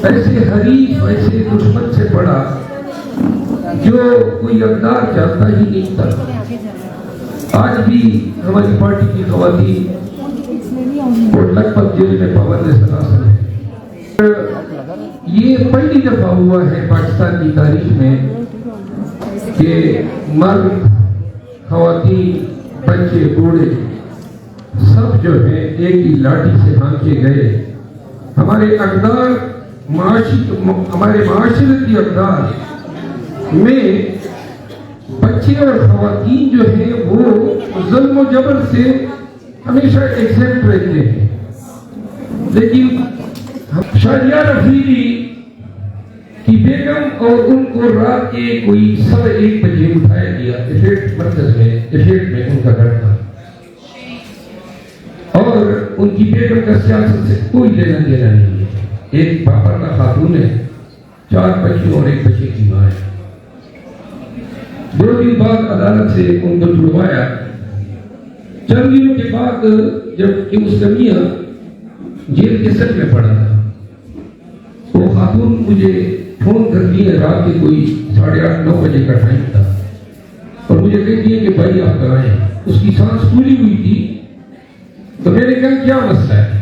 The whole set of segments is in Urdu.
ایسے حریف ایسے دشمن سے پڑا جو کوئی اقدار چاہتا ہی نہیں تھا۔ آج بھی ہماری پارٹی کی خواتین کو لگ بھگ جیل میں پابند سلاسل ہے۔ یہ پہلی دفعہ ہوا ہے پاکستان کی تاریخ میں کہ مرد، خواتین، بچے، بوڑھے سب جو ہیں ایک ہی لاٹھی سے ہانکے گئے۔ ہمارے اقدار، ہمارے معاشرتی اقدار میں بچے اور خواتین جو ہیں وہ ظلم و جبر سے ہمیشہ ایکسپٹ رہتے ہیں، لیکن شاہجہاں رفیقی کی بیگم اور ان کو رات کے کوئی 1:15 بجے اٹھایا گیا ایفیکٹ مرکز میں، ایفیکٹ میں ان کا گھر تھا، اور ان کی بیگم کا سیاست سے کوئی لینا دینا نہیں ہے۔ ایک باپردہ خاتون ہے، 4 بچوں اور 1 بچے کی ماں ہے۔ 2 دن بعد عدالت سے ان کو چھڑوایا۔ چند دنوں کے بعد جب کہ اس کا میاں جیل کے سیل میں پڑا تھا، وہ خاتون مجھے فون کر دی ہے، رات کے کوئی 8:30-9 بجے کا ٹائم تھا، اور مجھے کہتی ہے کہ بھائی آپ کہاں ہیں؟ اس کی سانس پوری ہوئی تھی، تو میں نے کہا کیا مسئلہ ہے؟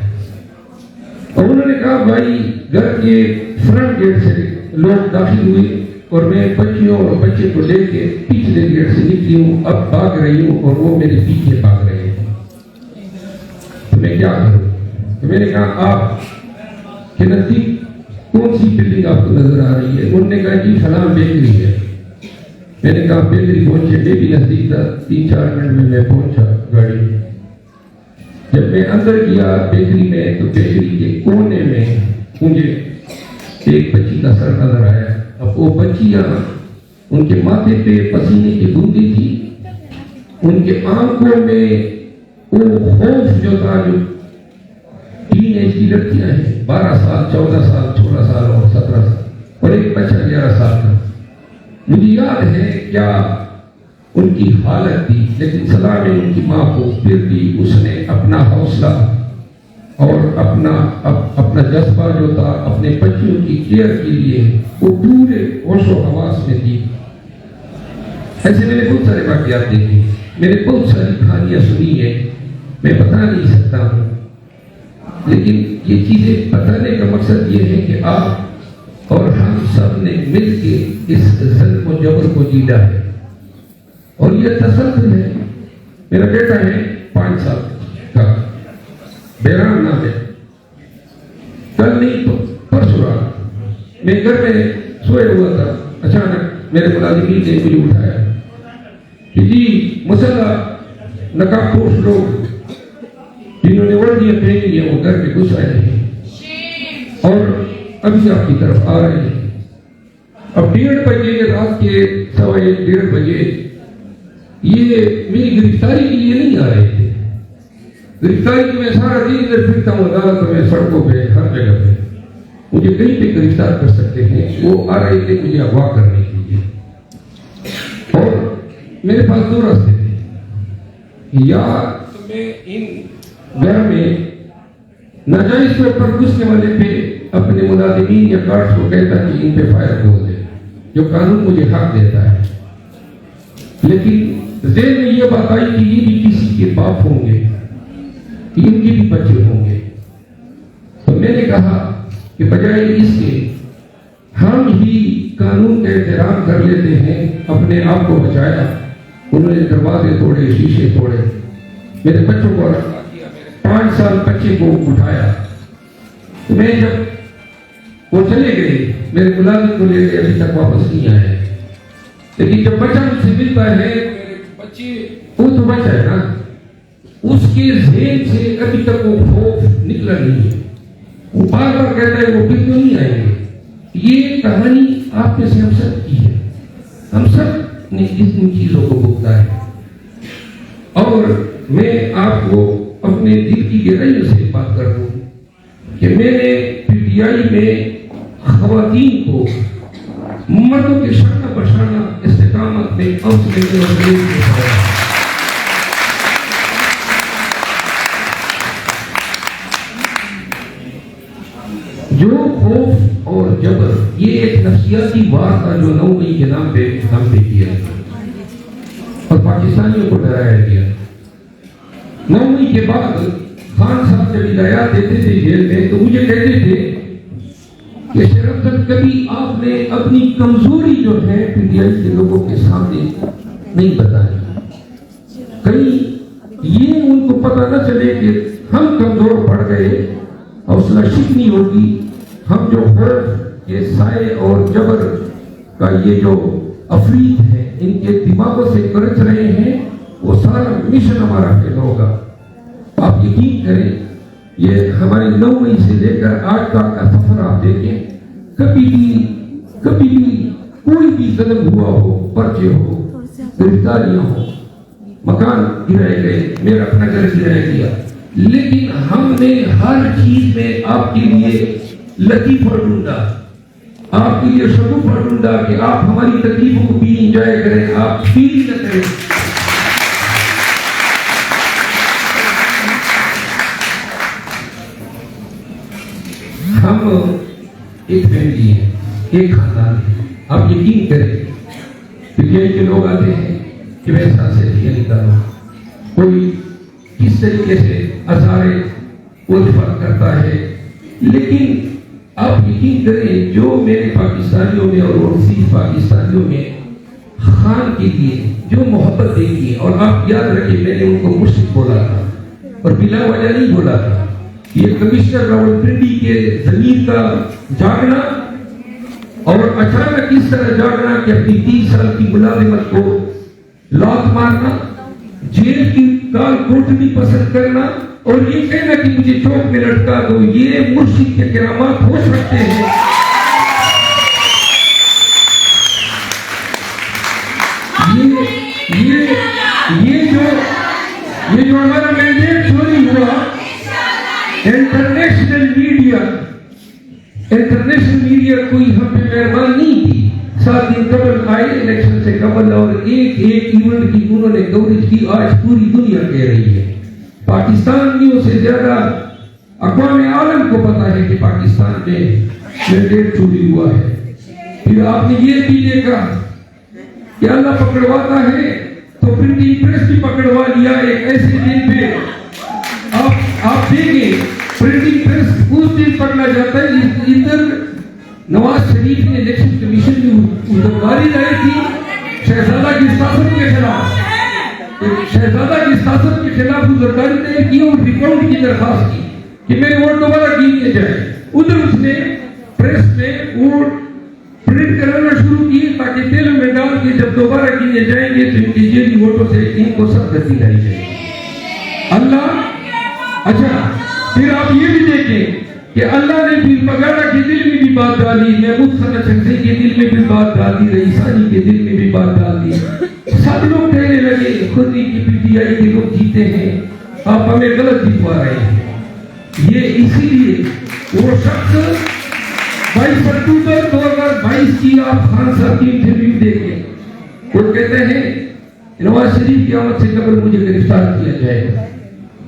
اور انہوں نے کہا بھائی گھر کے فرنٹ گیٹ سے لوگ داخل ہوئے اور میں بچیوں اور بچے کو لے کے پچھلے گیٹ سے نکلی ہوں، اب بھاگ رہی ہوں اور وہ میرے پیچھے بھاگ رہے ہیں، تو میں کیا کروں؟ تو میں نے کہا آپ کے نزدیک کون سی بلڈنگ آپ کو نظر آ رہی ہے؟ انہوں نے کہا جی فلاں بیکری ہے۔ میں نے کہا بیکری پہنچے، میں بھی نزدیک تھا، 3-4 منٹ میں میں پہنچا گاڑی میں۔ جب میں اندر گیا بیکری میں تو بیکری کے کونے میں مجھے ایک بچی کا سر نظر آیا۔ اب وہ بچیاں، ان کے ماتھے پہ پسینے کی بوندیں تھی، ان کے آنکھوں میں وہ خوف جو تھا، جو ٹین ایج کی لڑکیاں ہیں، 12 سال، 14 سال، 16 سال اور 17 سال، اور ایک بچہ 11 سال کا۔ مجھے یاد ہے کیا ان کی حالت تھی، لیکن صلاح نے ان کی ماں کو پھر بھی اس نے اپنا حوصلہ اور اپنا جذبہ جو تھا اپنے بچوں کی کیئر کے لیے وہ پورے ہوش و حواس میں دی۔ ایسے میں نے بہت سارے واقعات دیکھے، میں نے بہت ساری کہانیاں سنی ہیں، میں بتا نہیں سکتا ہوں، لیکن یہ چیزیں بتانے کا مقصد یہ ہے کہ آپ اور ہم سب نے مل کے اس ظلم و جبر کو جیتا ہے، اور یہ تسلسل ہے۔ میرا بیٹا ہے 5 سال کا، بہرام نام ہے، کل نہیں تو پرسوں رات میں گھر میں سوئے ہوا تھا، اچانک میرے ملازمین نے مجھے اٹھایا کہ جی مسلح نقاب پوش لوگ جنہوں نے وردیاں پہنی ہیں وہ گھر میں گھس آئے ہیں اور ابھی آپ کی طرف آ رہے ہیں۔ اب 1:30 بجے، رات کے 1:15 بجے، یہ میری گرفتاری کے لیے نہیں آ رہے تھے۔ گرفتاری کی میں سارا دن ادھر پھرتا ہوں عدالتوں میں، سڑکوں پہ، ہر جگہ پہ، مجھے کہیں پہ گرفتار کر سکتے ہیں۔ وہ آ رہے تھے مجھے اغوا کرنے کے لیے، اور میرے پاس 2 راستے تھے، یا تو میں ان گھر میں ناجائز طور پر گھسنے والے پہ اپنے ملازمین یا گارڈز کو کہتا کہ ان پہ فائر کھول دے، جو قانون مجھے حق دیتا ہے، لیکن ذہن میں یہ بات آئی کہ یہ بھی کسی کے باپ ہوں گے، ان کے بھی بچے ہوں گے، تو میں نے کہا کہ بجائے اس کے ہم ہی قانون کا احترام کر لیتے ہیں، اپنے آپ کو بچایا۔ انہوں نے دروازے توڑے، شیشے توڑے، میرے بچوں کو رکھا کیا، 5 سال بچے کو اٹھایا۔ میں جب وہ چلے گئے، میرے ملازم کو لے گئے، ابھی تک واپس نہیں آئے، لیکن جب بچہ مجھ سے ملتا ہے، میرے بچے، وہ تو بچہ ہے نا، اس کے ذہن سے ابھی تک وہ خوف نکلا نہیں ہے، وہ بار بار کہتا ہے وہ پھر کیوں نہیں آئیں گے۔ یہ کہانی آپ میں سے ہم سب کی ہے، ہم سب نے ان چیزوں کو بھوگتا ہے، اور میں آپ کو اپنے دل کی گہرائیوں سے بات کر دوں کہ میں نے پی ٹی آئی میں خواتین کو مردوں کے شانہ بشانہ استقامت میں حوصلے اور جو خوف اور جبر، یہ ایک نفسیاتی وار تھا جو 9 مئی کے نام پہ کیا اور پاکستانیوں کو ڈرایا گیا۔ 9 مئی کے بعد خان صاحب جب ہدایات دیتے تھے جیل میں تو مجھے کہتے تھے کہ شرف صاحب کبھی آپ نے اپنی کمزوری جو ہے پی ٹی آئی کے لوگوں کے سامنے نہیں بتائی، کہیں یہ ان کو پتہ نہ چلے کہ ہم کمزور پڑ گئے، حوصلہ شکنی ہوگی، ہم جو خوف کے سائے اور جبر کا یہ جو افریت ہے ان کے دماغوں سے گرج رہے ہیں، وہ سارا مشن ہمارا فیل ہوگا۔ آپ یقین کریں یہ ہمارے 9 مئی سے لے کر آج تک کا سفر آپ دیکھیں، کبھی بھی کوئی بھی ظلم ہوا ہو، پرچے ہو، گرفتاریاں ہو، مکان گرائے گئے، میرا اپنا گھر گرایا گیا، لیکن ہم نے ہر چیز میں آپ کے لیے لطیفہ ڈھونڈا، آپ کے لیے شگوفہ ڈھونڈا کہ آپ ہماری تکلیفوں کو بھی انجوائے کریں، آپ فیل نہ کریں۔ ہم ایک فیملی ہیں، ایک خاندان ہے، آپ یقین کریں کہ کے لوگ آتے ہیں کہ ویسا سے نکالو، کوئی کس طریقے سے اثارے الفت کرتا ہے، لیکن آپ یقین کریں جو میرے پاکستانیوں میں اور overseas پاکستانیوں میں خان کے لیے جو محبت دیکھی ہے، اور آپ یاد رکھیں میں نے ان کو مشرک بولا تھا اور بلا وجہ نہیں بولا تھا، یہ کمشنر راولپنڈی کے ضمیر کا جاگنا اور اچانک اس طرح جاگنا کہ اپنی 30 سال کی ملازمت کو لات مارنا، جیل کی کال کوٹنی پسند کرنا اور یہ کہنا کہ مجھے چوک میں لٹکا دو، یہ مرشد کے کرامات ہو سکتے ہیں۔ یہ جو ہمارا مینڈیٹ چوری ہوا، انٹرنیشنل میڈیا کوئی ہم پہ مہربان نہیں تھی، 7 دن قبل آئے الیکشن سے قبل اور ایک ایونٹ کی انہوں نے کوریج کی، آج پوری دنیا کہہ رہی ہے، پاکستانیوں سے زیادہ اقوام عالم کو پتا ہے کہ پاکستان میں مینڈیٹ چوری ہوا ہے۔ پھر آپ نے یہ بھی دیکھا کہ اللہ پکڑواتا ہے تو پرنٹنگ پریس بھی پکڑوا لیا ایک ایسے دن پہ، آپ دیکھیں پرنٹنگ پریس اس دن پکڑا جاتا ہے، ادھر نواز شریف نے الیکشن کمیشن میں امیدواری دائر کی شہزادہ کی سیاست کے خلاف امیدواری دائر کی اور ریکاؤنٹ کی درخواست کی کہ میرے ووٹ دوبارہ گنے جائے، ادھر اس نے پریس میں ووٹ پرنٹ کرانا شروع کی تاکہ تیل میں ڈال کے جب دوبارہ گنے جائیں گے تو ان کے جیلی ووٹوں سے ان کو سب گتی لائی جائے اللہ۔ اچھا پھر آپ یہ بھی دیکھیں کہ اللہ نے بھی بگاڑا کے دل میں بھی بات ڈالی، محمود خان چکسی کے دل میں بھی بات ڈال دی، رئیسانی کے دل میں بھی بات ڈال دی، سب لوگ کہنے لگے خود ہی کی پی ٹی آئی کے لوگ جیتے ہیں، آپ ہمیں غلط جتوا رہے ہیں۔ یہ اسی لیے وہ شخص 22 اکتوبر 2022 کی آپ خان صاحب کی انٹرویو دیکھیں، وہ کہتے ہیں نواز شریف کی آمد سے قبل مجھے گرفتار کیا جائے گا،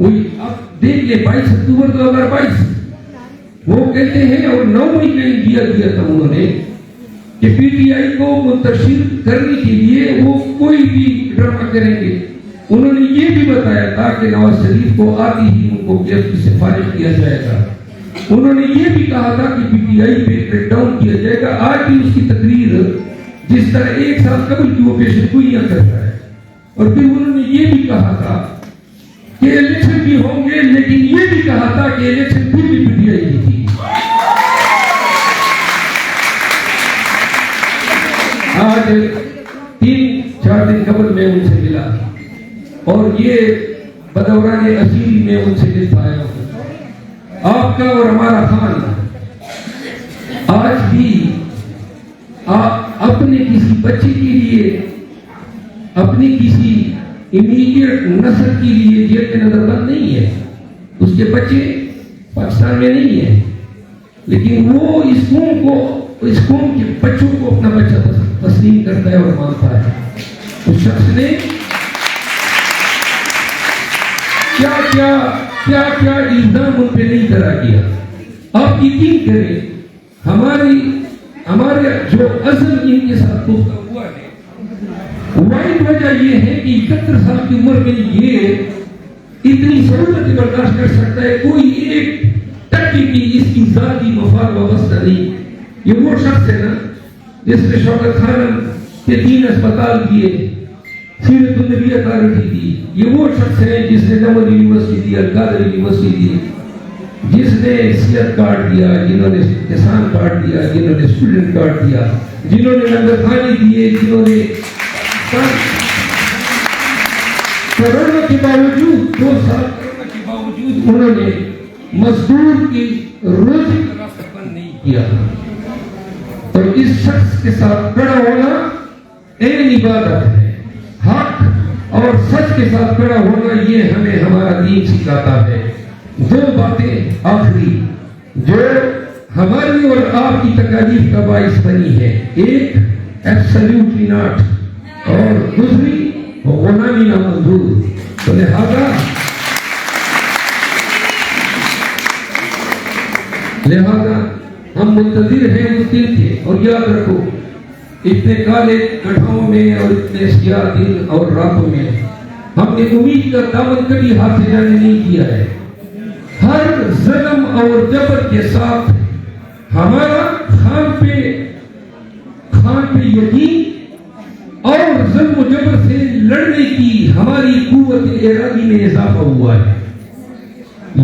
وہی آپ دیکھیے 22 اکتوبر 2022 وہ کہتے ہیں، اور 9 مئی کا دیا تھا انہوں نے کہ پی ٹی آئی کو منتشر کرنے کے لیے وہ کوئی بھی ڈرامہ کریں گے۔ انہوں نے یہ بھی بتایا تھا کہ نواز شریف کو آتی ہی ان کو گرفت سے فارغ کیا جائے گا، انہوں نے یہ بھی کہا تھا کہ پی ٹی آئی پہ کریک ڈاؤن کیا جائے گا۔ آج بھی اس کی تقریر جس طرح 1 سال قبل کی وہ پیشن گوئیاں کرتا ہے، اور پھر انہوں نے یہ بھی کہا تھا کہ الیکشن بھی ہوں گے، لیکن یہ بھی کہا تھا کہ الیکشن پھر بھی پی ٹی آئی کی تھی۔ آج 3-4 دن قبل میں ان سے ملا اور یہ بدوران اسیری میں ان سے مل پایا ہوں۔ آپ کا اور ہمارا خان آج بھی آپ اپنے کسی بچے کے لیے، اپنی کسی امیڈیٹ نسل کے لیے جیل میں نظر بند نہیں ہے، اس کے بچے پاکستان میں نہیں ہیں، لیکن وہ اس قوم کے بچوں کو اپنا بچہ تسلیم کرتا ہے اور مانتا ہے۔ اس شخص نے کیا الزام ان پہ نہیں کرا کیا۔ آپ یقین کریں ہمارے جو عزم ان کے ساتھ پختہ ہوا ہے، واحد وجہ یہ ہے کہ 71 سال کی عمر میں یہ اتنی ضرورت برداشت کر سکتا ہے، کوئی ایک ٹکی کی اس کی ذاتی مفاد وابستہ نہیں۔ یہ وہ شخص ہے نا جس نے شوکت خانم کے 3 اسپتال کیے، سیرت النبی اتھارٹی دی۔ یہ وہ شخص ہے جس نے نمل یونیورسٹی دی، القادر یونیورسٹی دی، جس نے صحت کارڈ دیا، جنہوں نے کسان کارڈ دیا، جنہوں نے اسٹوڈنٹ کارڈ دیا، جنہوں نے لنگر خانے دیے، جنہوں نے کرونا کے باوجود 2 سال کرونا کے باوجود انہوں نے مزدور کی روزی کا راستہ بند نہیں کیا۔ اور اس شخص کے ساتھ کھڑا ہونا عین عبادت ہے، حق اور سچ کے ساتھ کھڑا ہونا یہ ہمیں ہمارا دین سکھاتا ہے۔ 2 باتیں آخری جو ہماری اور آپ کی تکالیف کا باعث بنی ہے، ایک ایبسلیوٹلی ناٹ اور دوسری غلامی نامنظور۔ تو لہذا ہم منتظر ہیں اس دن کے، اور یاد رکھو اتنے کالے گڑھوں میں اور اتنے سیاہ دن اور راتوں میں ہم نے امید کا دامن کبھی ہاتھ سے جانے نہیں کیا ہے۔ ہر ظلم اور جبر کے ساتھ ہمارا خان پہ یقین اور ظلم و جبر سے لڑنے کی ہماری قوت ارادی میں اضافہ ہوا ہے۔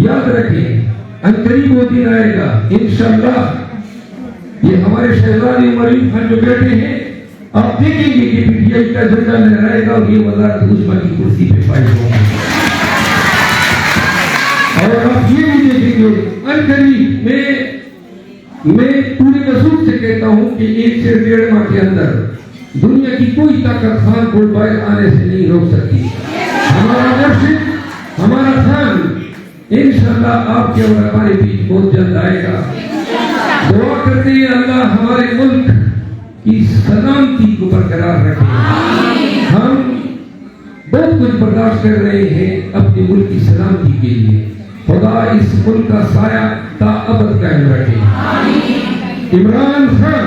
یاد رکھیں قریب وہ دن آئے گا انشاءاللہ، یہ ہمارے شہزادے عمر علی خان جو بیٹھے ہیں، آپ دیکھیں گے کہ پی ٹی آئی کا جھنڈا لہرائے گا اور یہ وزارت عظمیٰ کی کرسی پہ فائز ہوگا، اور آپ یہ بھی دیکھیں گے قریب میں پورے وصول سے کہتا ہوں کہ 1 سے 1.5 ماہ کے اندر دنیا کی کوئی طاقت خان کو باہر آنے سے نہیں روک سکتی۔ ہمارا مرشد، ہمارا خان انشاءاللہ آپ کے اور ہمارے بیچ بہت جلد آئے گا۔ دعا کرتے ہیں اللہ ہمارے ملک کی سلامتی کو برقرار رکھے۔ ہم بہت کچھ برداشت کر رہے ہیں اپنے ملک کی سلامتی کے لیے، خدا اس ملک کا سایہ تا ابد قائم رکھے۔ عمران خان،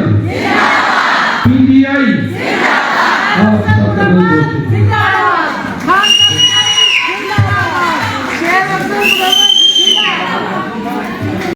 PTI آپ سب کا بہت